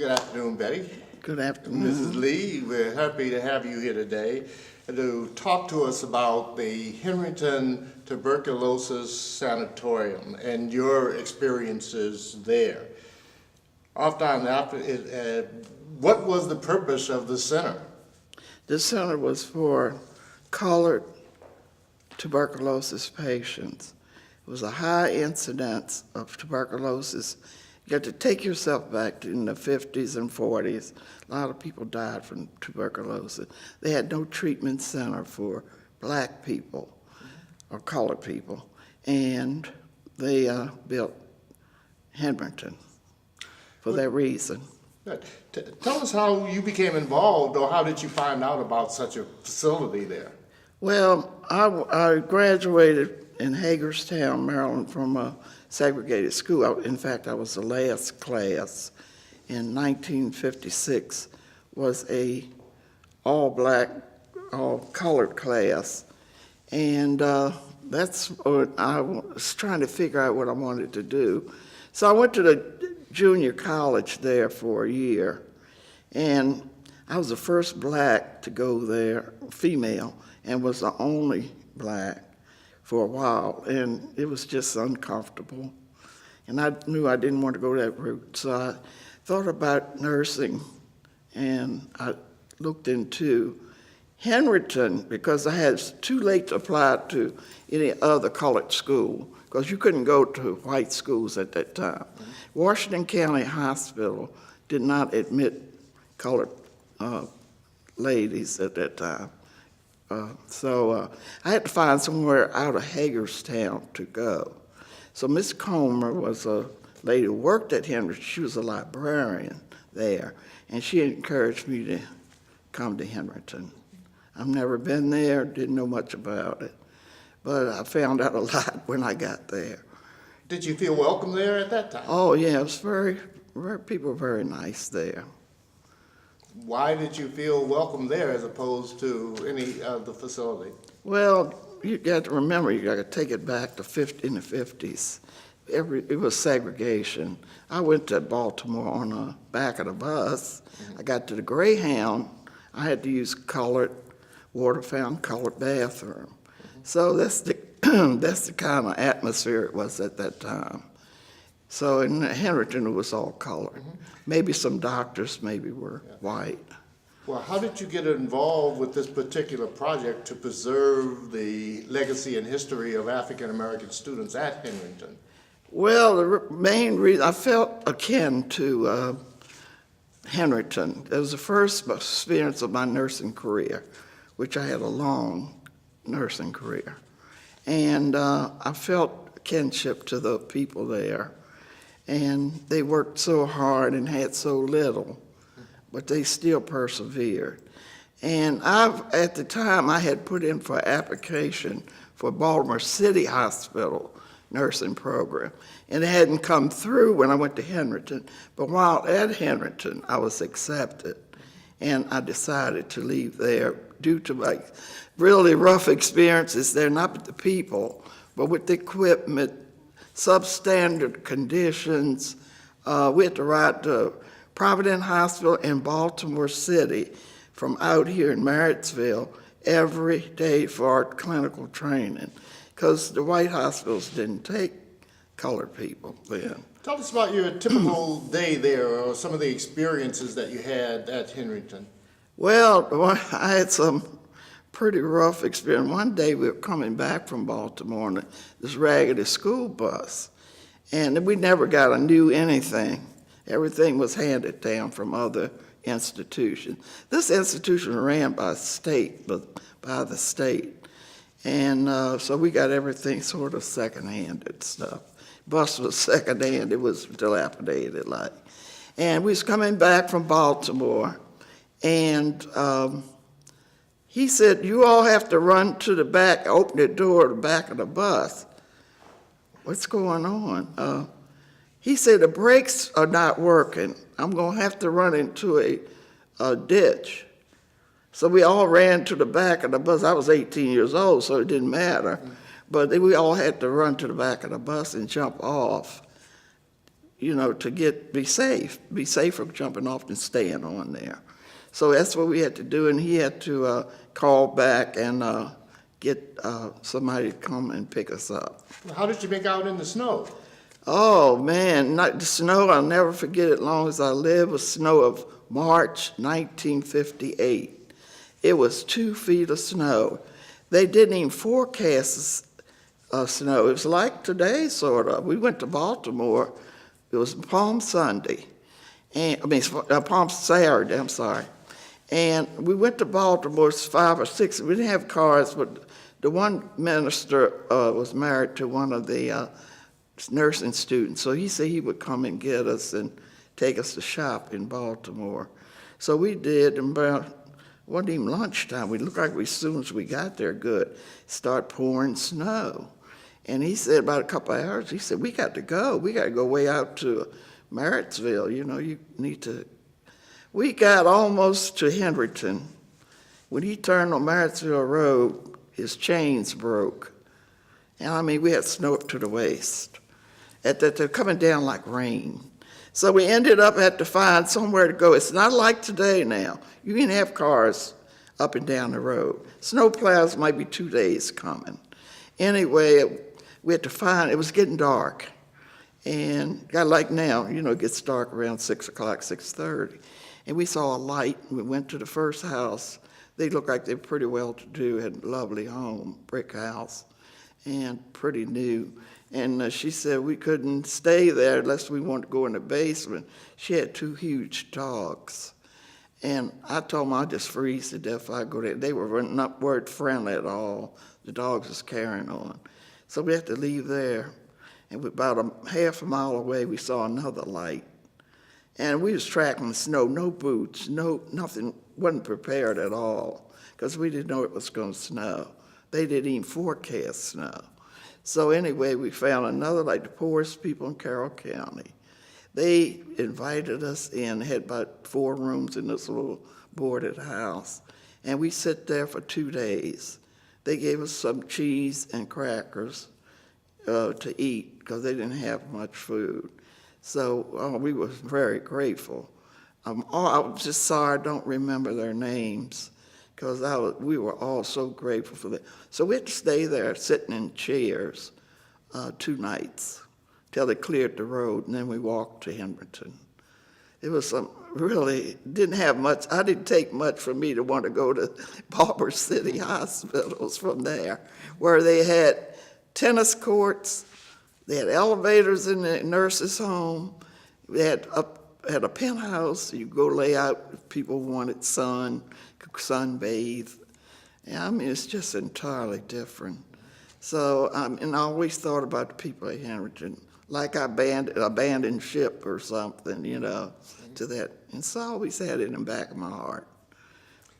Good afternoon, Betty. Good afternoon. Mrs. Lee, we're happy to have you here today to talk to us about the Henryton Tuberculosis Sanatorium and your experiences there. What was the purpose of the center? The center was for colored tuberculosis patients. It was a high incidence of tuberculosis. You had to take yourself back in the 50s and 40s. A lot of people died from tuberculosis. They had no treatment center for black people or colored people, and they built Henryton for that reason. Tell us how you became involved, or how did you find out about such a facility there? Well, I graduated in Hagerstown, Maryland, from a segregated school. In fact, I was the last class in 1956, was a all-black, all-colored class. And that's what I was trying to figure out what I wanted to do. So I went to the junior college there for a year, and I was the first black to go there, female, and was the only black for a while, and it was just uncomfortable. And I knew I didn't want to go that route, so I thought about nursing, and I looked into Henryton because I had too late to apply to any other colored school, because you couldn't go to white schools at that time. Washington County Hospital did not admit colored ladies at that time. So I had to find somewhere out of Hagerstown to go. So Miss Comer was a lady who worked at Henryton. She was a librarian there, and she encouraged me to come to Henryton. I've never been there, didn't know much about it, but I found out a lot when I got there. Did you feel welcome there at that time? Oh yeah, it was people were very nice there. Why did you feel welcome there as opposed to any other facility? Well, you got to remember, you got to take it back to in the 50s. It was segregation. I went to Baltimore on the back of the bus. I got to the Greyhound. I had to use colored water fountain, colored bathroom. So that's the that's the kind of atmosphere it was at that time. So in Henryton, it was all colored. Maybe some doctors maybe were white. Well, how did you get involved with this particular project to preserve the legacy and history of African American students at Henryton? Well, the main reason, I felt akin to Henryton. It was the first experience of my nursing career, which I had a long nursing career. And I felt kinship to the people there. And they worked so hard and had so little, but they still persevered. And at the time, I had put in for application for Baltimore City Hospital nursing program. And it hadn't come through when I went to Henryton. But while at Henryton, I was accepted. And I decided to leave there due to my really rough experiences there, not with the people, but with the equipment, substandard conditions. We had to ride to Providence Hospital in Baltimore City from out here in Marrittsville every day for our clinical training, because the white hospitals didn't take colored people then. Tell us about your typical day there, or some of the experiences that you had at Henryton. Well, I had some pretty rough experience. One day we were coming back from Baltimore on this raggedy school bus, and we never got a new anything. Everything was handed down from other institutions. This institution ran by the state, and so we got everything sort of second-handed stuff. Bus was second-hand, it was dilapidated like. And we was coming back from Baltimore, and he said, "You all have to run to the back, open the door to the back of the bus." What's going on? He said, "The brakes are not working. I'm going to have to run into a ditch." So we all ran to the back of the bus. I was 18 years old, so it didn't matter. But we all had to run to the back of the bus and jump off. be safe from jumping off and staying on there. So that's what we had to do, and he had to call back and get somebody to come and pick us up. How did you make out in the snow? Oh, man, not the snow, I'll never forget it long as I live, was snow of March 1958. It was 2 feet of snow. They didn't even forecast snow. It was like today, sort of. We went to Baltimore. It was Palm Sunday. Palm Saturday, I'm sorry. And we went to Baltimore, it was 5 or 6. We didn't have cars, but the one minister was married to one of the nursing students. So he said he would come and get us and take us to shop in Baltimore. So we did, and about, it wasn't even lunchtime. We looked like as soon as we got there, good, start pouring snow. And he said about a couple of hours, he said, we got to go. We got to go way out to Marrittsville. You need to. We got almost to Henryton. When he turned on Marrittsville Road, his chains broke. And we had snow up to the waist. They're coming down like rain. So we ended up had to find somewhere to go. It's not like today now. You can have cars up and down the road. Snow plows might be 2 days coming. Anyway, we had to find, it was getting dark. And got like now, it gets dark around 6 o'clock, 6:30. And we saw a light, and we went to the first house. They looked like they were pretty well-to-do, had a lovely home, brick house, and pretty new. And she said we couldn't stay there unless we wanted to go in the basement. She had 2 huge dogs. And I told them I'd just freeze to death if I go there. They were not word friendly at all. The dogs was carrying on. So we had to leave there. And about a half a mile away, we saw another light. And we was tracking the snow, no boots, nothing, wasn't prepared at all, because we didn't know it was going to snow. They didn't even forecast snow. So anyway, we found another, like the poorest people in Carroll County. They invited us in, had about 4 rooms in this little boarded house. And we sat there for 2 days. They gave us some cheese and crackers to eat, because they didn't have much food. So we were very grateful. I was just sorry I don't remember their names, because we were all so grateful for that. So we had to stay there sitting in chairs 2 nights till they cleared the road, and then we walked to Henryton. It was really didn't have much. I didn't take much for me to want to go to Baltimore City hospitals from there, where they had tennis courts, they had elevators in the nurses' home, they had a penthouse. You go lay out if people wanted sunbathe. It's just entirely different. So, and I always thought about the people at Henryton, like I abandoned ship or something, to that. And so I always had it in the back of my heart.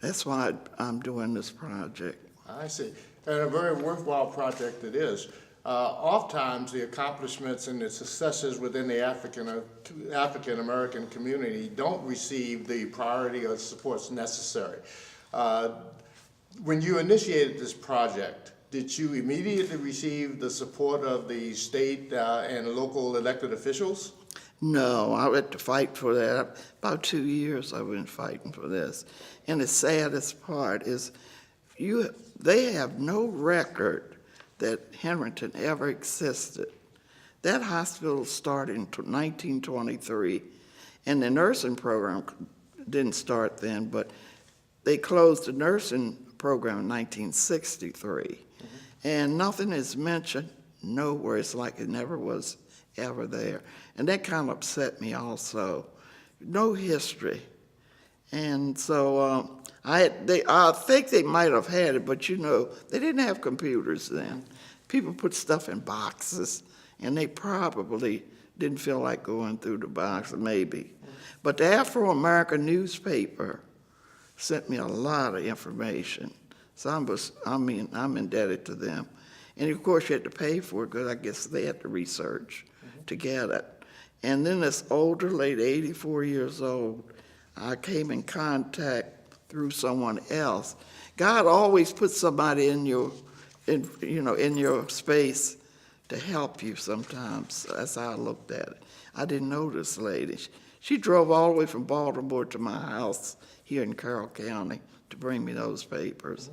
That's why I'm doing this project. I see. And a very worthwhile project it is. Oftentimes, the accomplishments and the successes within the African-American community don't receive the priority or supports necessary. When you initiated this project, did you immediately receive the support of the state and local elected officials? No, I had to fight for that. About 2 years I've been fighting for this. And the saddest part is they have no record that Henryton ever existed. That hospital started in 1923, and the nursing program didn't start then, but they closed the nursing program in 1963. And nothing is mentioned nowhere. It's like it never was ever there. And that kind of upset me also. No history. And so I think they might have had it, but they didn't have computers then. People put stuff in boxes, and they probably didn't feel like going through the box, maybe. But the Afro-American newspaper sent me a lot of information. So I'm indebted to them. And of course you had to pay for it, because I guess they had to research to get it. And then this older lady, 84 years old, I came in contact through someone else. God always puts somebody in your space to help you sometimes. That's how I looked at it. I didn't know this lady. She drove all the way from Baltimore to my house here in Carroll County to bring me those papers.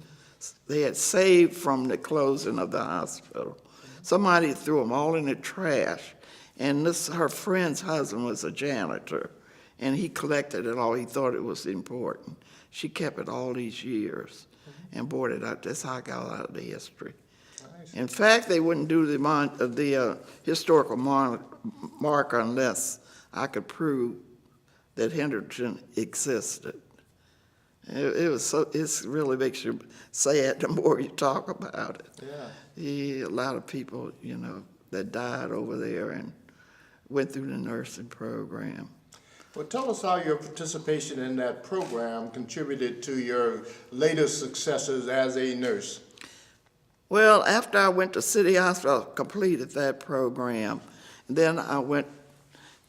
They had saved from the closing of the hospital. Somebody threw them all in the trash. And her friend's husband was a janitor, and he collected it all. He thought it was important. She kept it all these years and brought it out. That's how I got out of the history. Nice. In fact, they wouldn't do the historical marker unless I could prove that Henryton existed. It really makes you sad the more you talk about it. Yeah. A lot of people, that died over there and went through the nursing program. Well, tell us how your participation in that program contributed to your later successes as a nurse. Well, after I went to City Hospital, I completed that program. Then I went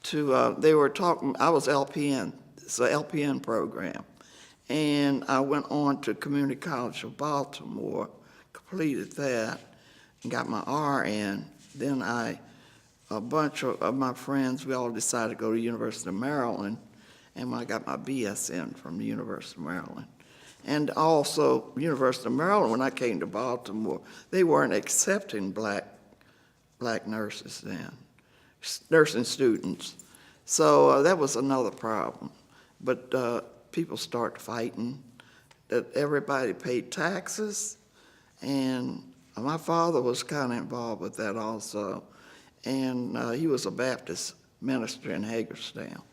to, they were talking, I was LPN, it's an LPN program. And I went on to Community College of Baltimore, completed that, and got my RN. Then a bunch of my friends, we all decided to go to the University of Maryland, and I got my BSN from the University of Maryland. And also, University of Maryland, when I came to Baltimore, they weren't accepting black nurses then, nursing students. So that was another problem. But people start fighting that everybody paid taxes, and my father was kind of involved with that also. And he was a Baptist minister in Hagerstown,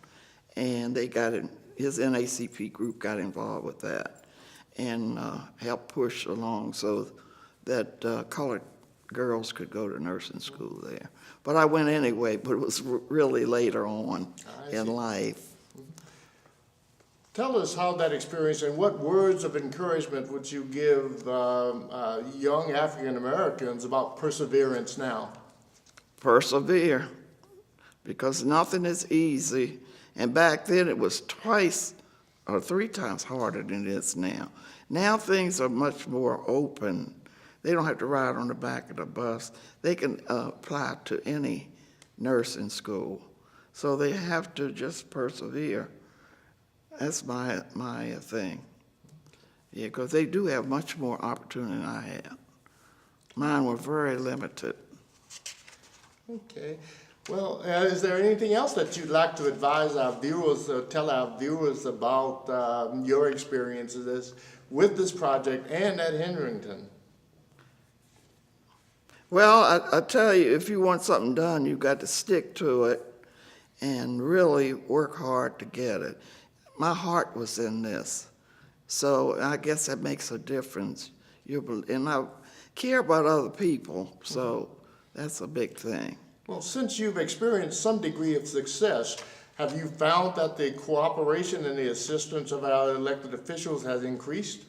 and they got in, his NACP group got involved with that and helped push along so that colored girls could go to nursing school there. But I went anyway, but it was really later on in life. Tell us how that experience and what words of encouragement would you give young African Americans about perseverance now? Persevere, because nothing is easy. And back then it was twice or 3 times harder than it is now. Now things are much more open. They don't have to ride on the back of the bus. They can apply to any nursing school. So they have to just persevere. That's my thing. Yeah, because they do have much more opportunity than I had. Mine were very limited. Okay. Well, is there anything else that you'd like to advise our viewers or tell our viewers about your experiences with this project and at Henryton? Well, I tell you, if you want something done, you've got to stick to it and really work hard to get it. My heart was in this, so I guess that makes a difference. And I care about other people, so that's a big thing. Well, since you've experienced some degree of success, have you found that the cooperation and the assistance of our elected officials has increased?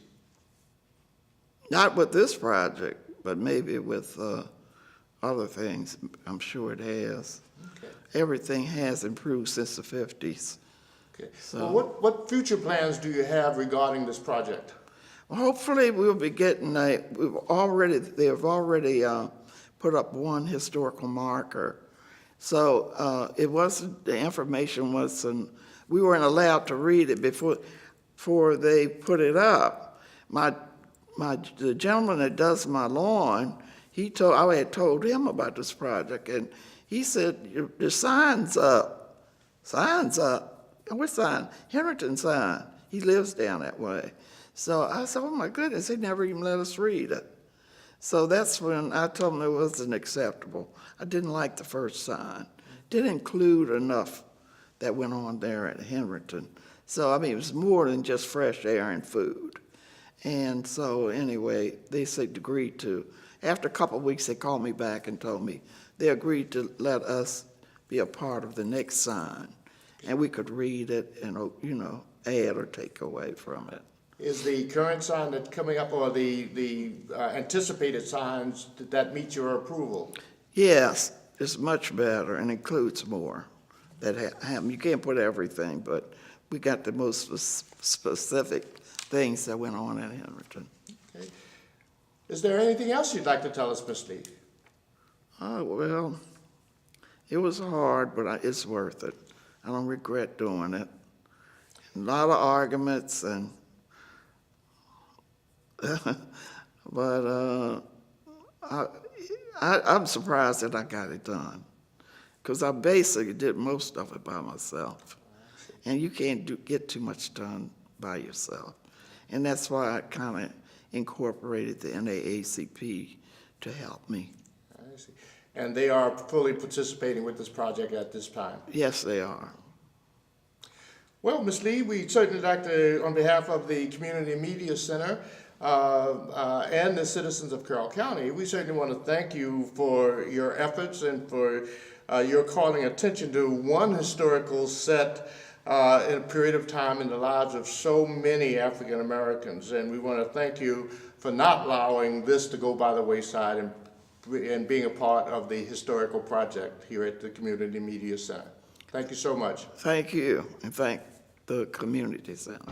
Not with this project, but maybe with other things. I'm sure it has. Okay. Everything has improved since the 50s. Okay. So, well, what future plans do you have regarding this project? well, hopefully we'll be getting they have already put up one historical marker. So it wasn't, the information wasn't, we weren't allowed to read it before they put it up. The gentleman that does my lawn, I had told him about this project, and he said, the sign's up. Sign's up. What sign? Henryton sign. He lives down that way. So I said, oh my goodness, they never even let us read it. So that's when I told them it wasn't acceptable. I didn't like the first sign. Didn't include enough that went on there at Henryton. So, I mean, it was more than just fresh air and food. And so, anyway, they said agreed to. After a couple of weeks, they called me back and told me they agreed to let us be a part of the next sign. And we could read it and, add or take away from it. Is the current sign that's coming up or the anticipated signs that meet your approval? Yes, it's much better and includes more. You can't put everything, but we got the most specific things that went on at Henryton. Okay. Is there anything else you'd like to tell us, Ms. Lee? Oh, well, it was hard, but it's worth it. I don't regret doing it. A lot of arguments but I'm surprised that I got it done, because I basically did most of it by myself, and you can't get too much done by yourself, and that's why I kind of incorporated the NAACP to help me. I see. And they are fully participating with this project at this time? Yes, they are. Well, Ms. Lee, we certainly like to, on behalf of the Community Media Center and the citizens of Carroll County, we certainly want to thank you for your efforts and for your calling attention to one historical set in a period of time in the lives of so many African Americans. And we want to thank you for not allowing this to go by the wayside and being a part of the historical project here at the Community Media Center. Thank you so much. Thank you, and thank the community center.